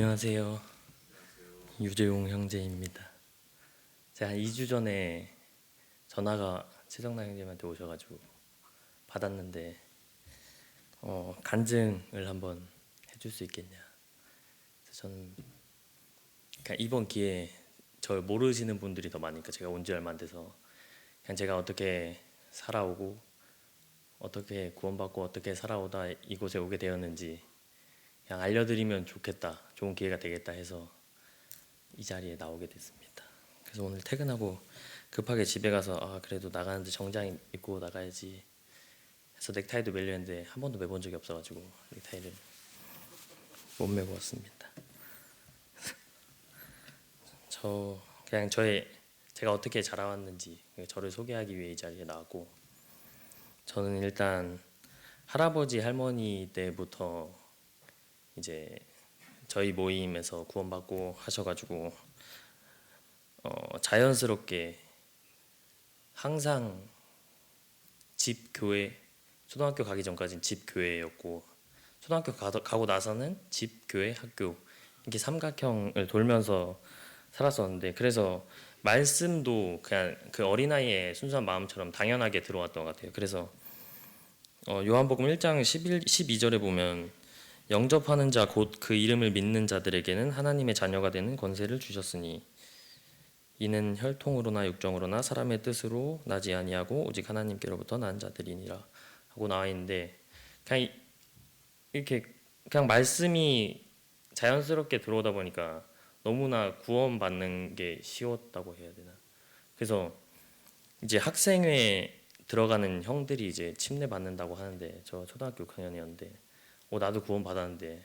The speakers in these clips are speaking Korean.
안녕하세요. 유재용 형제입니다. 제가 한 2주 전에 전화가 최정남 형님한테 오셔가지고 받았는데 간증을 한번 해줄 수 있겠냐. 그래서 저는 그냥 이번 기회에 저를 모르시는 분들이 더 많으니까 제가 온 지 얼마 안 돼서 그냥 제가 어떻게 살아오고 어떻게 구원받고 어떻게 살아오다 이곳에 오게 되었는지 그냥 알려드리면 좋겠다, 좋은 기회가 되겠다 해서 이 자리에 나오게 됐습니다. 그래서 오늘 퇴근하고 급하게 집에 가서 그래도 나가는데 정장 입고 나가야지 해서 넥타이도 매려 했는데 한 번도 매본 적이 없어가지고 넥타이를 못 매고 왔습니다. 그냥 제가 어떻게 자라왔는지 저를 소개하기 위해 이 자리에 나왔고, 저는 일단 할아버지 할머니 때부터 이제 저희 모임에서 구원받고 하셔가지고 자연스럽게 항상 집 교회, 초등학교 가기 전까지는 집 교회였고 초등학교 가고 나서는 집 교회 학교 이렇게 삼각형을 돌면서 살았었는데, 그래서 말씀도 그냥 그 어린아이의 순수한 마음처럼 당연하게 들어왔던 것 같아요. 그래서 요한복음 1장 12절에 보면 영접하는 자 곧 그 이름을 믿는 자들에게는 하나님의 자녀가 되는 권세를 주셨으니 이는 혈통으로나 육정으로나 사람의 뜻으로 나지 아니하고 오직 하나님께로부터 난 자들이니라 하고 나와 있는데, 그냥 이렇게 그냥 말씀이 자연스럽게 들어오다 보니까 너무나 구원받는 게 쉬웠다고 해야 되나. 그래서 이제 학생회에 들어가는 형들이 이제 침례 받는다고 하는데, 저 초등학교 6학년이었는데 나도 구원 받았는데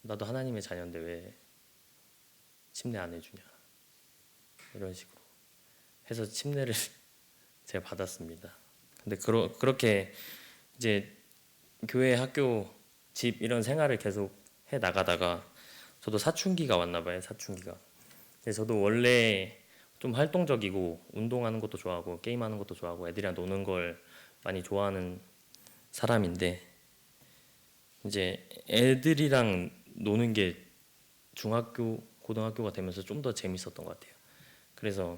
나도 하나님의 자녀인데 왜 침례 안 해주냐, 이런 식으로 해서 침례를 제가 받았습니다. 근데 그렇게 이제 교회, 학교, 집 이런 생활을 계속 해 나가다가 저도 사춘기가 왔나 봐요. 사춘기가. 근데 저도 원래 좀 활동적이고 운동하는 것도 좋아하고 게임하는 것도 좋아하고 애들이랑 노는 걸 많이 좋아하는 사람인데, 이제 애들이랑 노는 게 중학교, 고등학교가 되면서 좀 더 재밌었던 것 같아요. 그래서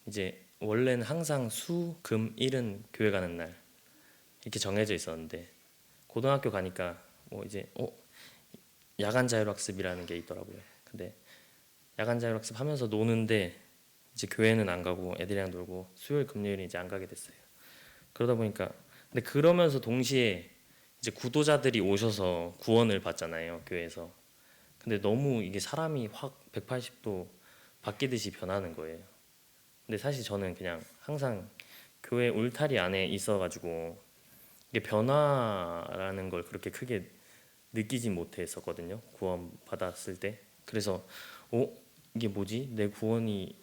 이제 원래는 항상 수, 금, 일은 교회 가는 날 이렇게 정해져 있었는데, 고등학교 가니까 뭐 이제 야간 자율학습이라는 게 있더라고요. 근데 야간 자율학습 하면서 노는데 이제 교회는 안 가고 애들이랑 놀고 수요일 금요일은 이제 안 가게 됐어요. 그러다 보니까 근데 그러면서 동시에 이제 구도자들이 오셔서 구원을 받잖아요, 교회에서. 근데 너무 이게 사람이 확 180도 바뀌듯이 변하는 거예요. 근데 사실 저는 그냥 항상 교회 울타리 안에 있어가지고 이게 변화라는 걸 그렇게 크게 느끼지 못했었거든요, 구원 받았을 때. 그래서 이게 뭐지? 내 구원이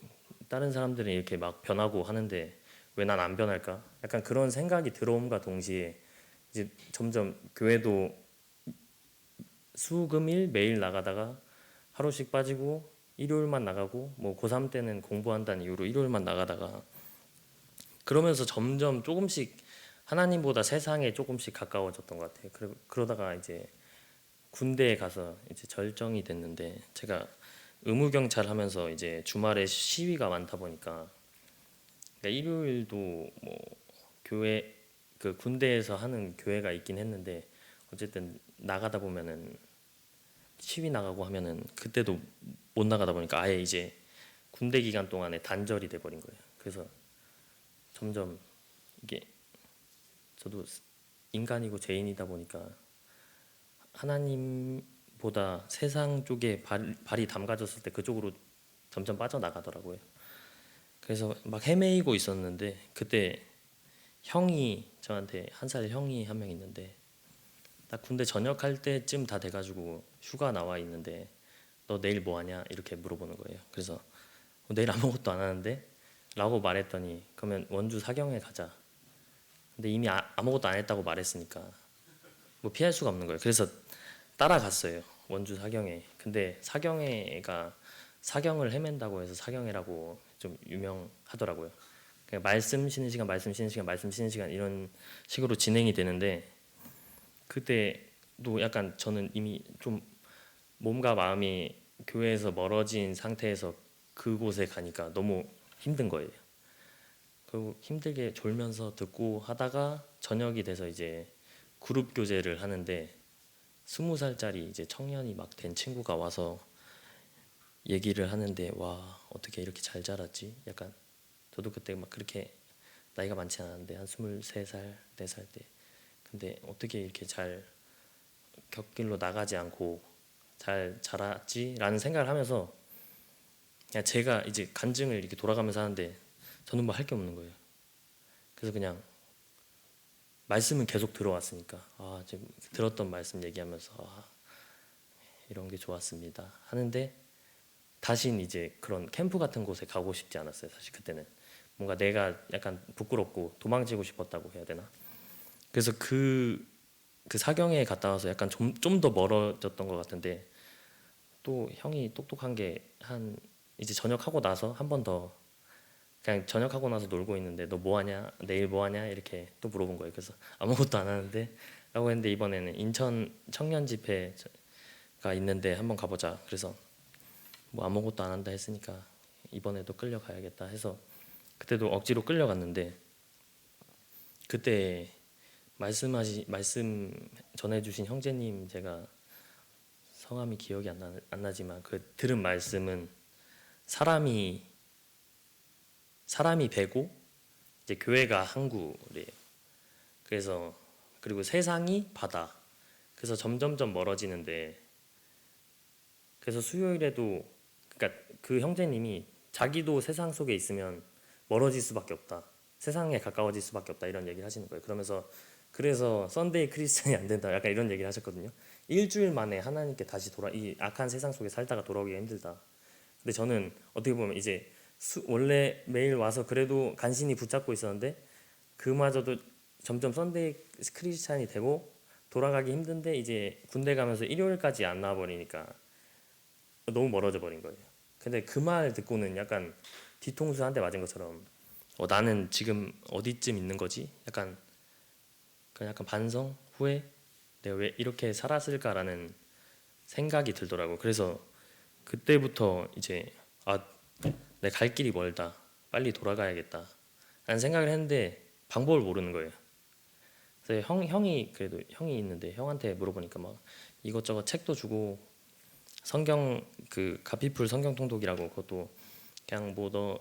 다른 사람들은 이렇게 막 변하고 하는데 왜 난 안 변할까? 약간 그런 생각이 들어옴과 동시에 이제 점점 교회도 수금일 매일 나가다가 하루씩 빠지고 일요일만 나가고 뭐 고3 때는 공부한다는 이유로 일요일만 나가다가 그러면서 점점 조금씩 하나님보다 세상에 조금씩 가까워졌던 것 같아요. 그러다가 이제 군대에 가서 이제 절정이 됐는데, 제가 의무경찰 하면서 이제 주말에 시위가 많다 보니까 그러니까 일요일도 뭐 교회 그 군대에서 하는 교회가 있긴 했는데 어쨌든 나가다 보면은 시위 나가고 하면은 그때도 못 나가다 보니까 아예 이제 군대 기간 동안에 단절이 돼 버린 거예요. 그래서 점점 이게 저도 인간이고 죄인이다 보니까 하나님보다 세상 쪽에 발이 담가졌을 때 그쪽으로 점점 빠져나가더라고요. 그래서 막 헤매이고 있었는데 그때 형이 저한테 한 살 형이 한 명 있는데 딱 군대 전역할 때쯤 다 돼가지고 휴가 나와 있는데 너 내일 뭐 하냐 이렇게 물어보는 거예요. 그래서 내일 아무것도 안 하는데 라고 말했더니 그러면 원주 사경에 가자. 근데 이미 아무것도 안 했다고 말했으니까 뭐 피할 수가 없는 거예요. 그래서 따라갔어요, 원주 사경에. 근데 사경회가 사경을 헤맨다고 해서 사경회라고 좀 유명하더라고요. 그러니까 말씀 쉬는 시간, 말씀 쉬는 시간, 말씀 쉬는 시간 이런 식으로 진행이 되는데, 그때도 약간 저는 이미 좀 몸과 마음이 교회에서 멀어진 상태에서 그곳에 가니까 너무 힘든 거예요. 그리고 힘들게 졸면서 듣고 하다가 저녁이 돼서 이제 그룹 교제를 하는데 20살짜리 이제 청년이 막 된 친구가 와서 얘기를 하는데 와 어떻게 이렇게 잘 자랐지? 약간 저도 그때 막 그렇게 나이가 많지 않았는데 한 23살, 4살 때 근데 어떻게 이렇게 잘 곁길로 나가지 않고 잘 자랐지라는 생각을 하면서 그냥 제가 이제 간증을 이렇게 돌아가면서 하는데 저는 뭐 할 게 없는 거예요. 그래서 그냥 말씀은 계속 들어왔으니까 지금 들었던 말씀 얘기하면서 이런 게 좋았습니다 하는데 다신 이제 그런 캠프 같은 곳에 가고 싶지 않았어요. 사실 그때는 뭔가 내가 약간 부끄럽고 도망치고 싶었다고 해야 되나? 그래서 그 사경에 갔다 와서 약간 좀 더 멀어졌던 것 같은데 또 형이 똑똑한 게 한 이제 전역하고 나서 한 번 더 그냥 전역하고 나서 놀고 있는데 너 뭐 하냐? 내일 뭐 하냐? 이렇게 또 물어본 거예요. 그래서 아무것도 안 하는데 라고 했는데 이번에는 인천 청년 집회가 있는데 한번 가보자. 그래서 뭐 아무것도 안 한다 했으니까 이번에도 끌려가야겠다 해서 그때도 억지로 끌려갔는데 그때 말씀 전해주신 형제님 제가 성함이 기억이 안 나지만 그 들은 말씀은 사람이 배고 이제 교회가 항구래요. 그래서 그리고 세상이 바다. 그래서 점점점 멀어지는데 그래서 수요일에도 그러니까 그 형제님이 자기도 세상 속에 있으면 멀어질 수밖에 없다. 세상에 가까워질 수밖에 없다 이런 얘기를 하시는 거예요. 그러면서 그래서 썬데이 크리스천이 안 된다. 약간 이런 얘기를 하셨거든요. 일주일 만에 하나님께 다시 이 악한 세상 속에 살다가 돌아오기가 힘들다. 근데 저는 어떻게 보면 이제 원래 매일 와서 그래도 간신히 붙잡고 있었는데 그마저도 점점 썬데이 크리스찬이 되고 돌아가기 힘든데 이제 군대 가면서 일요일까지 안 나와버리니까 너무 멀어져 버린 거예요. 근데 그 말 듣고는 약간 뒤통수 한 대 맞은 것처럼 나는 지금 어디쯤 있는 거지? 그냥 약간 반성, 후회, 내가 왜 이렇게 살았을까라는 생각이 들더라고. 그래서 그때부터 이제 내 갈 길이 멀다, 빨리 돌아가야겠다 라는 생각을 했는데 방법을 모르는 거예요. 그래서 형이 그래도 형이 있는데 형한테 물어보니까 막 이것저것 책도 주고 성경 그 가피풀 성경 통독이라고 그것도 그냥 뭐 너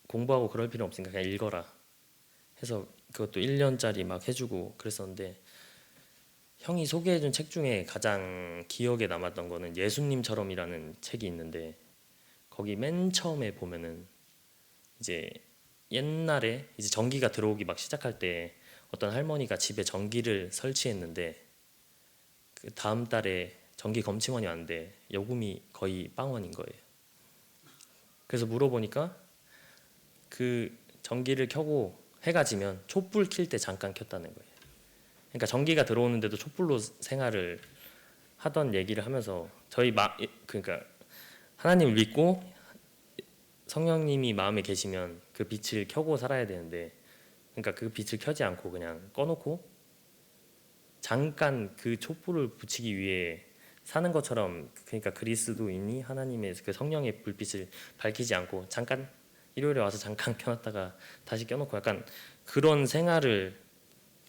공부하고 그럴 필요 없으니까 그냥 읽어라 해서 그것도 1년짜리 막 해주고 그랬었는데 형이 소개해준 책 중에 가장 기억에 남았던 거는 예수님처럼이라는 책이 있는데 거기 맨 처음에 보면은 이제 옛날에 이제 전기가 들어오기 막 시작할 때 어떤 할머니가 집에 전기를 설치했는데 그 다음 달에 전기 검침원이 왔는데 요금이 거의 빵원인 거예요. 그래서 물어보니까 그 전기를 켜고 해가 지면 촛불 킬 때 잠깐 켰다는 거예요. 그러니까 전기가 들어오는데도 촛불로 생활을 하던 얘기를 하면서 그러니까 하나님을 믿고 성령님이 마음에 계시면 그 빛을 켜고 살아야 되는데 그러니까 그 빛을 켜지 않고 그냥 꺼놓고 잠깐 그 촛불을 붙이기 위해 사는 것처럼 그러니까 그리스도인이 하나님의 그 성령의 불빛을 밝히지 않고 잠깐 일요일에 와서 잠깐 켜놨다가 다시 켜놓고 약간 그런 생활을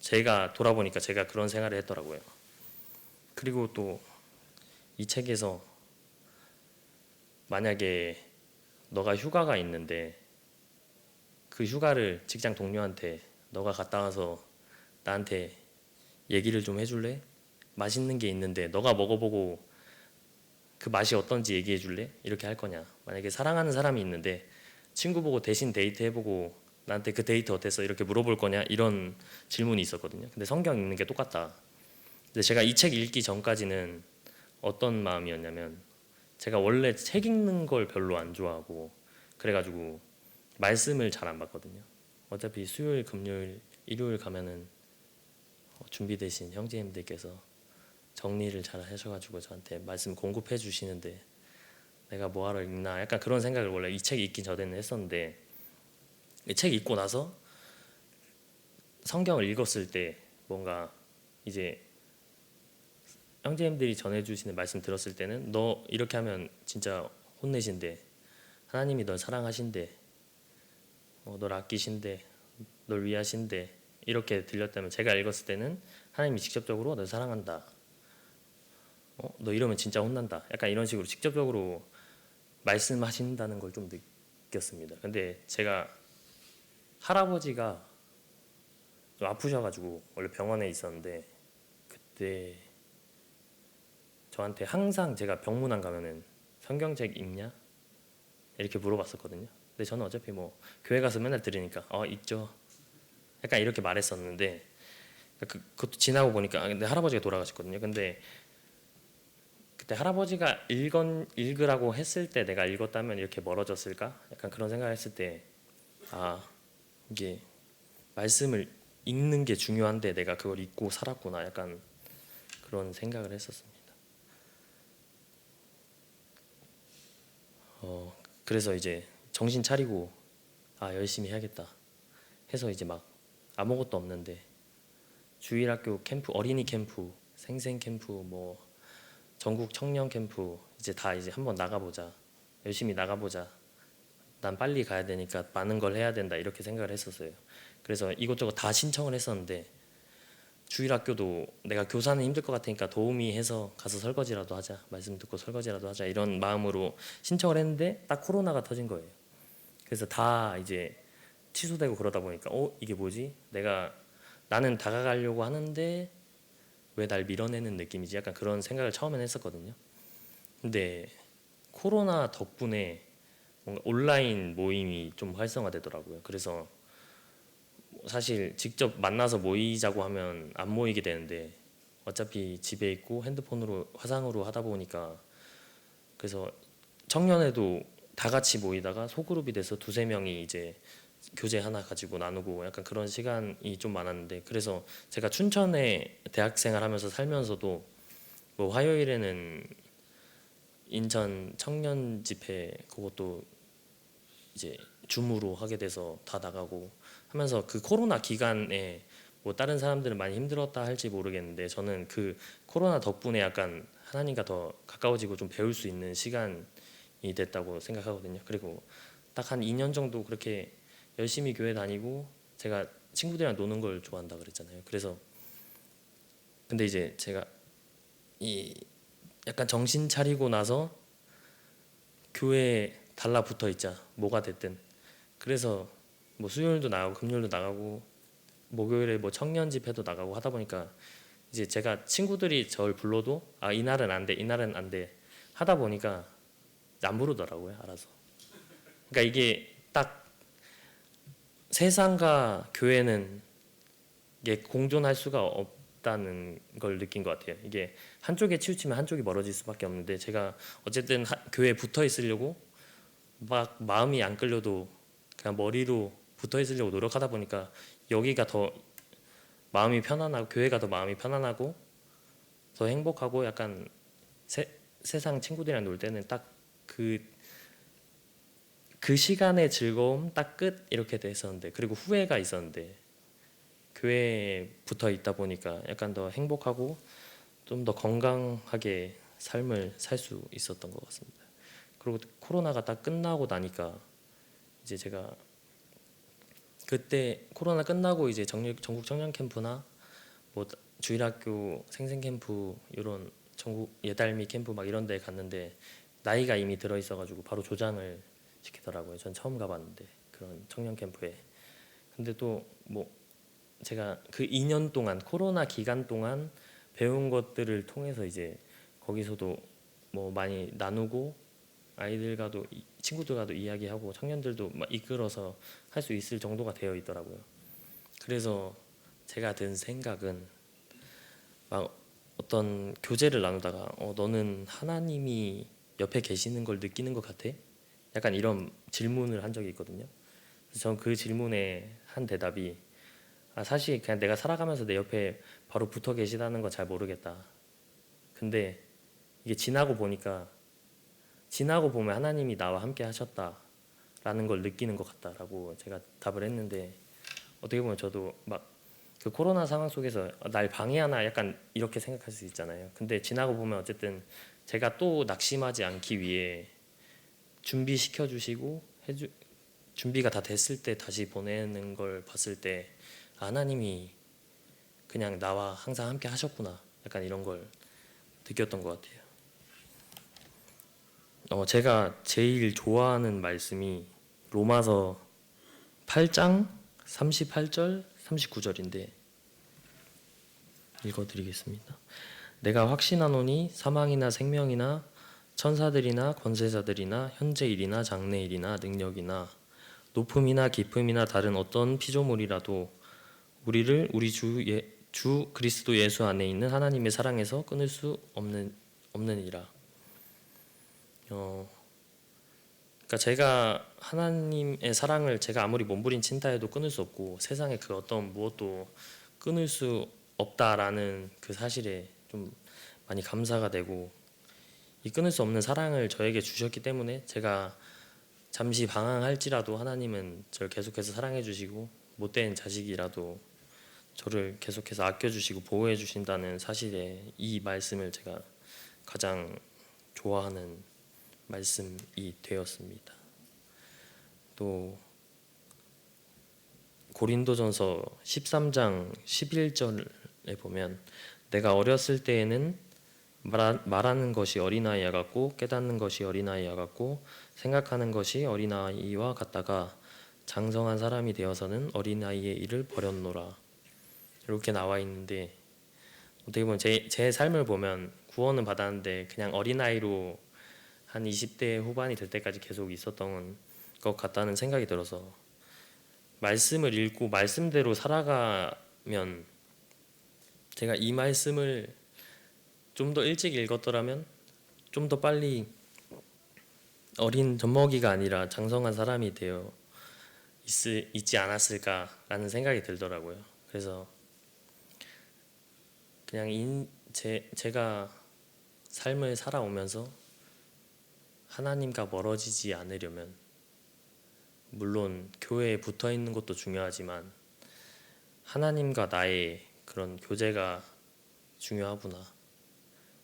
제가 돌아보니까 제가 그런 생활을 했더라고요. 그리고 또 이 책에서 만약에 너가 휴가가 있는데 그 휴가를 직장 동료한테 너가 갔다 와서 나한테 얘기를 좀 해줄래? 맛있는 게 있는데 너가 먹어보고 그 맛이 어떤지 얘기해 줄래? 이렇게 할 거냐? 만약에 사랑하는 사람이 있는데 친구 보고 대신 데이트 해보고 나한테 그 데이트 어땠어? 이렇게 물어볼 거냐? 이런 질문이 있었거든요. 근데 성경 읽는 게 똑같다. 근데 제가 이 책 읽기 전까지는 어떤 마음이었냐면 제가 원래 책 읽는 걸 별로 안 좋아하고 그래가지고 말씀을 잘 안 받거든요. 어차피 수요일, 금요일, 일요일 가면은 준비되신 형제님들께서 정리를 잘 하셔가지고 저한테 말씀 공급해 주시는데 내가 뭐하러 읽나 약간 그런 생각을 원래 이 책 읽기 전에는 했었는데 이 책 읽고 나서 성경을 읽었을 때 뭔가 이제 형제님들이 전해주시는 말씀 들었을 때는 너 이렇게 하면 진짜 혼내신대, 하나님이 널 사랑하신대, 널 아끼신대, 널 위하신대, 이렇게 들렸다면, 제가 읽었을 때는 하나님이 직접적으로 널 사랑한다, 너 이러면 진짜 혼난다, 약간 이런 식으로 직접적으로 말씀하신다는 걸 좀 느꼈습니다. 근데 제가 할아버지가 좀 아프셔가지고 원래 병원에 있었는데, 그때 저한테 항상 제가 병문안 가면은 성경책 읽냐 이렇게 물어봤었거든요. 근데 저는 어차피 뭐 교회 가서 맨날 들으니까 읽죠, 약간 이렇게 말했었는데, 그것도 지나고 보니까 근데 할아버지가 돌아가셨거든요. 근데 그때 할아버지가 읽으라고 했을 때 내가 읽었다면 이렇게 멀어졌을까? 약간 그런 생각을 했을 때, 이게 말씀을 읽는 게 중요한데 내가 그걸 잊고 살았구나, 약간 그런 생각을 했었습니다. 그래서 이제 정신 차리고 열심히 해야겠다 해서 이제 막 아무것도 없는데 주일학교 캠프, 어린이 캠프, 생생 캠프, 뭐 전국 청년 캠프 이제 다 이제 한번 나가보자, 열심히 나가보자, 난 빨리 가야 되니까 많은 걸 해야 된다, 이렇게 생각을 했었어요. 그래서 이것저것 다 신청을 했었는데, 주일학교도 내가 교사는 힘들 것 같으니까 도우미 해서 가서 설거지라도 하자, 말씀 듣고 설거지라도 하자, 이런 마음으로 신청을 했는데 딱 코로나가 터진 거예요. 그래서 다 이제 취소되고 그러다 보니까 이게 뭐지? 나는 다가가려고 하는데 왜 날 밀어내는 느낌이지? 약간 그런 생각을 처음에는 했었거든요. 근데 코로나 덕분에 뭔가 온라인 모임이 좀 활성화되더라고요. 그래서 사실 직접 만나서 모이자고 하면 안 모이게 되는데 어차피 집에 있고 핸드폰으로 화상으로 하다 보니까, 그래서 청년회도 다 같이 모이다가 소그룹이 돼서 두세 명이 이제 교재 하나 가지고 나누고 약간 그런 시간이 좀 많았는데, 그래서 제가 춘천에 대학생활 하면서 살면서도 뭐 화요일에는 인천 청년 집회, 그것도 이제 줌으로 하게 돼서 다 나가고 하면서, 그 코로나 기간에 뭐 다른 사람들은 많이 힘들었다 할지 모르겠는데 저는 그 코로나 덕분에 약간 하나님과 더 가까워지고 좀 배울 수 있는 시간이 됐다고 생각하거든요. 그리고 딱 한 2년 정도 그렇게 열심히 교회 다니고, 제가 친구들이랑 노는 걸 좋아한다 그랬잖아요. 그래서 근데 이제 제가 이 약간 정신 차리고 나서 교회에 달라붙어 있자, 뭐가 됐든. 그래서 뭐 수요일도 나가고 금요일도 나가고 목요일에 뭐 청년 집회도 나가고 하다 보니까 이제 제가 친구들이 저를 불러도 이날은 안 돼, 이날은 안 돼 하다 보니까 안 부르더라고요, 알아서. 그러니까 이게 딱 세상과 교회는 이게 공존할 수가 없다는 걸 느낀 것 같아요. 이게 한쪽에 치우치면 한쪽이 멀어질 수밖에 없는데, 제가 어쨌든 교회에 붙어 있으려고 막 마음이 안 끌려도 그냥 머리로 붙어 있으려고 노력하다 보니까 여기가 더 마음이 편안하고, 교회가 더 마음이 편안하고 더 행복하고, 약간 세상 친구들이랑 놀 때는 딱 그 시간의 즐거움 딱 끝, 이렇게 됐었는데, 그리고 후회가 있었는데 교회에 붙어 있다 보니까 약간 더 행복하고 좀 더 건강하게 삶을 살 수 있었던 것 같습니다. 그리고 코로나가 딱 끝나고 나니까 이제 제가 그때 코로나 끝나고 이제 전국 청년 캠프나 뭐 주일학교 생생 캠프, 이런 전국 예달미 캠프 막 이런 데 갔는데 나이가 이미 들어 있어가지고 바로 조장을 시키더라고요. 전 처음 가봤는데 그런 청년 캠프에. 근데 또 뭐 제가 그 2년 동안, 코로나 기간 동안 배운 것들을 통해서 이제 거기서도 뭐 많이 나누고, 아이들과도 친구들과도 이야기하고 청년들도 막 이끌어서 할 수 있을 정도가 되어 있더라고요. 그래서 제가 든 생각은, 막 어떤 교제를 나누다가 너는 하나님이 옆에 계시는 걸 느끼는 것 같아? 약간 이런 질문을 한 적이 있거든요. 그래서 전 그 질문에 한 대답이, 사실 그냥 내가 살아가면서 내 옆에 바로 붙어 계시다는 건 잘 모르겠다. 근데 이게 지나고 보면 하나님이 나와 함께 하셨다라는 걸 느끼는 것 같다라고 제가 답을 했는데, 어떻게 보면 저도 막 그 코로나 상황 속에서 날 방해하나 약간 이렇게 생각할 수 있잖아요. 근데 지나고 보면 어쨌든 제가 또 낙심하지 않기 위해 준비시켜 주시고 준비가 다 됐을 때 다시 보내는 걸 봤을 때 하나님이 그냥 나와 항상 함께 하셨구나, 약간 이런 걸 느꼈던 것 같아요. 제가 제일 좋아하는 말씀이 로마서 8장 38절 39절인데 읽어드리겠습니다. 내가 확신하노니 사망이나 생명이나 천사들이나 권세자들이나 현재 일이나 장래 일이나 능력이나 높음이나 깊음이나 다른 어떤 피조물이라도 우리를 우리 주 그리스도 예수 안에 있는 하나님의 사랑에서 끊을 수 없느니라. 그러니까 제가 하나님의 사랑을 제가 아무리 몸부림친다 해도 끊을 수 없고 세상에 그 어떤 무엇도 끊을 수 없다라는 그 사실에 좀 많이 감사가 되고, 이 끊을 수 없는 사랑을 저에게 주셨기 때문에 제가 잠시 방황할지라도 하나님은 저를 계속해서 사랑해 주시고 못된 자식이라도 저를 계속해서 아껴주시고 보호해 주신다는 사실에 이 말씀을 제가 가장 좋아하는 말씀이 되었습니다. 또 고린도전서 13장 11절에 보면 내가 어렸을 때에는 말하는 것이 어린아이와 같고 깨닫는 것이 어린아이와 같고 생각하는 것이 어린아이와 같다가 장성한 사람이 되어서는 어린아이의 일을 버렸노라. 이렇게 나와 있는데 어떻게 보면 제 삶을 보면 구원은 받았는데 그냥 어린아이로 한 20대 후반이 될 때까지 계속 있었던 것 같다는 생각이 들어서, 말씀을 읽고 말씀대로 살아가면 제가 이 말씀을 좀 더 일찍 읽었더라면 좀 더 빨리 어린 젖먹이가 아니라 장성한 사람이 되어 있지 않았을까라는 생각이 들더라고요. 그래서 그냥 제가 삶을 살아오면서 하나님과 멀어지지 않으려면 물론 교회에 붙어 있는 것도 중요하지만 하나님과 나의 그런 교제가 중요하구나.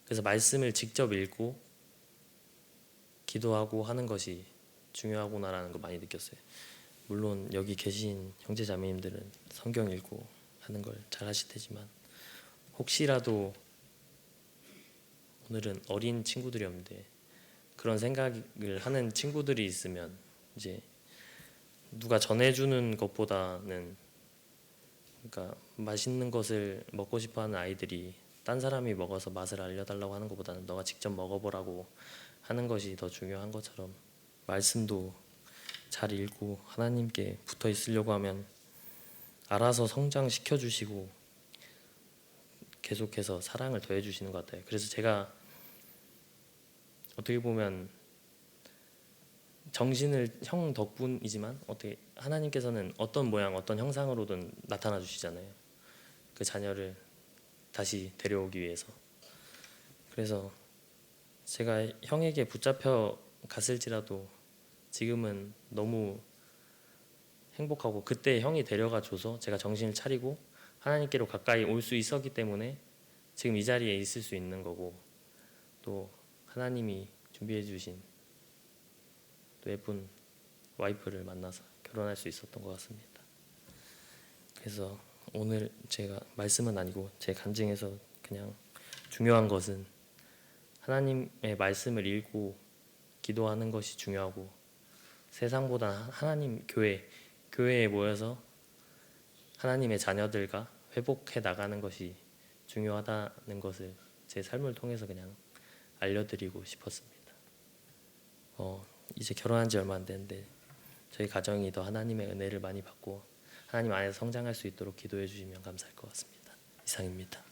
그래서 말씀을 직접 읽고 기도하고 하는 것이 중요하구나라는 거 많이 느꼈어요. 물론 여기 계신 형제 자매님들은 성경 읽고 하는 걸 잘 하실 테지만 혹시라도 오늘은 어린 친구들이었는데 그런 생각을 하는 친구들이 있으면 이제 누가 전해주는 것보다는, 그러니까 맛있는 것을 먹고 싶어하는 아이들이 딴 사람이 먹어서 맛을 알려달라고 하는 것보다는 너가 직접 먹어보라고 하는 것이 더 중요한 것처럼 말씀도 잘 읽고 하나님께 붙어 있으려고 하면 알아서 성장시켜 주시고 계속해서 사랑을 더해 주시는 것 같아요. 그래서 제가 어떻게 보면 정신을 형 덕분이지만 어떻게 하나님께서는 어떤 모양 어떤 형상으로든 나타나 주시잖아요. 그 자녀를 다시 데려오기 위해서. 그래서 제가 형에게 붙잡혀 갔을지라도 지금은 너무 행복하고, 그때 형이 데려가 줘서 제가 정신을 차리고 하나님께로 가까이 올 수 있었기 때문에 지금 이 자리에 있을 수 있는 거고, 또 하나님이 준비해 주신 또 예쁜 와이프를 만나서 결혼할 수 있었던 것 같습니다. 그래서 오늘 제가 말씀은 아니고 제 간증에서 그냥 중요한 것은 하나님의 말씀을 읽고 기도하는 것이 중요하고, 세상보다 하나님 교회에 모여서 하나님의 자녀들과 회복해 나가는 것이 중요하다는 것을 제 삶을 통해서 그냥 알려드리고 싶었습니다. 이제 결혼한 지 얼마 안 됐는데 저희 가정이 더 하나님의 은혜를 많이 받고 하나님 안에서 성장할 수 있도록 기도해 주시면 감사할 것 같습니다. 이상입니다.